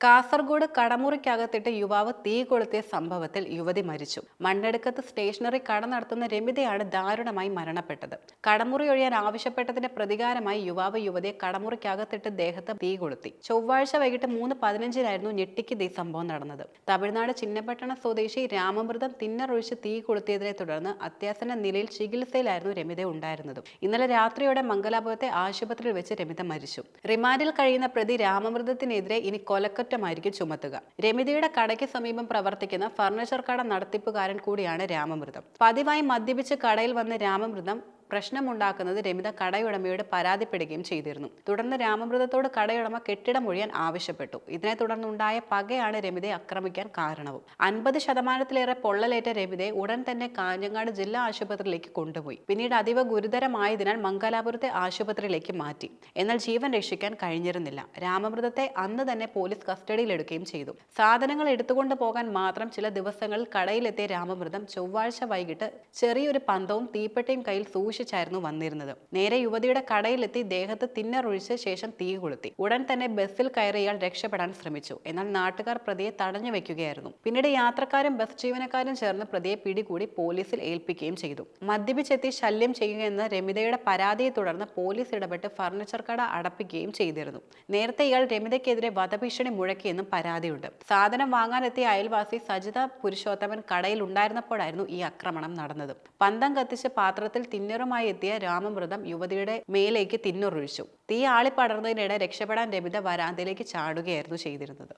കാസർഗോഡ് കടമുറിക്കകത്തിട്ട് യുവാവ് തീ കൊളുത്തിയ സംഭവത്തിൽ യുവതി മരിച്ചു. മണ്ണെടുക്കത്ത് സ്റ്റേഷനറി കട നടത്തുന്ന രമിതയാണ് ദാരുണമായി മരണപ്പെട്ടത്. കടമുറി ഒഴിയാൻ ആവശ്യപ്പെട്ടതിന്റെ പ്രതികാരമായി യുവാവ് യുവതിയെ കടമുറിക്കകത്തിട്ട് ദേഹത്ത് തീ കൊളുത്തി. ചൊവ്വാഴ്ച വൈകിട്ട് 3:15 ഞെട്ടിക്ക് ഈ സംഭവം നടന്നത്. തമിഴ്നാട് ചിന്നപട്ടണ സ്വദേശി രാമമൃതം തിന്നറൊഴിച്ച് തീ കൊളുത്തിയതിനെ തുടർന്ന് അത്യാസന്ന നിലയിൽ ചികിത്സയിലായിരുന്നു രമിത ഉണ്ടായിരുന്നത്. ഇന്നലെ രാത്രിയോടെ മംഗലാപുരത്തെ ആശുപത്രിയിൽ വെച്ച് രമിത മരിച്ചു. റിമാൻഡിൽ കഴിയുന്ന പ്രതി രാമമൃതത്തിനെതിരെ ഇനി കൊലക്കുറ്റമായിരിക്കും ചുമത്തുക. രമിതയുടെ കടയ്ക്ക് സമീപം പ്രവർത്തിക്കുന്ന ഫർണിച്ചർ കട നടത്തിപ്പുകാരൻ കൂടിയാണ് രാമമൃതം. പതിവായി മദ്യപിച്ച് കടയിൽ വന്ന് രാമമൃതം പ്രശ്നമുണ്ടാക്കുന്നത് രമിത കടയുടമയോട് പരാതിപ്പെടുകയും ചെയ്തിരുന്നു. തുടർന്ന് രാമമൃതത്തോട് കടയുടമ കെട്ടിടം ഒഴിയാൻ ആവശ്യപ്പെട്ടു. ഇതിനെ തുടർന്നുണ്ടായ പകയാണ് രമിതയെ ആക്രമിക്കാൻ കാരണവും. 50% പൊള്ളലേറ്റ രമിതയെ ഉടൻ തന്നെ കാഞ്ഞങ്ങാട് ജില്ലാ ആശുപത്രിയിലേക്ക് കൊണ്ടുപോയി. പിന്നീട് അതീവ ഗുരുതരമായതിനാൽ മംഗലാപുരത്തെ ആശുപത്രിയിലേക്ക് മാറ്റി. എന്നാൽ ജീവൻ രക്ഷിക്കാൻ കഴിഞ്ഞിരുന്നില്ല. രാമമൃതത്തെ അന്ന് തന്നെ പോലീസ് കസ്റ്റഡിയിലെടുക്കുകയും ചെയ്തു. സാധനങ്ങൾ എടുത്തുകൊണ്ട് പോകാൻ മാത്രം ചില ദിവസങ്ങളിൽ കടയിലെത്തിയ രാമമൃതം ചൊവ്വാഴ്ച വൈകിട്ട് ചെറിയൊരു പന്തവും തീപ്പെട്ടിയും കയ്യിൽ സൂക്ഷിച്ചായിരുന്നു വന്നിരുന്നത്. നേരെ യുവതിയുടെ കടയിലെത്തി ദേഹത്ത് തിന്നറൊഴിച്ച ശേഷം തീ കൊളുത്തി. ഉടൻ തന്നെ ബസ്സിൽ കയറി ഇയാൾ രക്ഷപ്പെടാൻ ശ്രമിച്ചു. എന്നാൽ നാട്ടുകാർ പ്രതിയെ തടഞ്ഞു വെക്കുകയായിരുന്നു. പിന്നീട് യാത്രക്കാരും ബസ് ജീവനക്കാരും ചേർന്ന് പ്രതിയെ പിടികൂടി പോലീസിൽ ഏൽപ്പിക്കുകയും ചെയ്തു. മദ്യപിച്ചെത്തി ശല്യം ചെയ്യുകയെന്ന രമിതയുടെ പരാതിയെ തുടർന്ന് പോലീസ് ഇടപെട്ട് ഫർണിച്ചർ കട അടപ്പിക്കുകയും ചെയ്തിരുന്നു. നേരത്തെ ഇയാൾ രമിതയ്ക്കെതിരെ വധഭീഷണി മുഴക്കിയെന്നും പരാതിയുണ്ട്. സാധനം വാങ്ങാനെത്തിയ അയൽവാസി സജിത പുരുഷോത്തമൻ കടയിൽ ഉണ്ടായിരുന്നപ്പോഴായിരുന്നു ഈ ആക്രമണം നടന്നത്. പന്തം കത്തിച്ച് പാത്രത്തിൽ തിന്നറുമായി എത്തിയ രാമമൃതം യുവതിയുടെ മേലേക്ക് തിന്നുറൊഴിച്ചു. തീ ആളിപ്പടർന്നതിനിടെ രക്ഷപ്പെടാൻ രമിത വരാന്തയിലേക്ക് ചാടുകയായിരുന്നു ചെയ്തിരുന്നത്.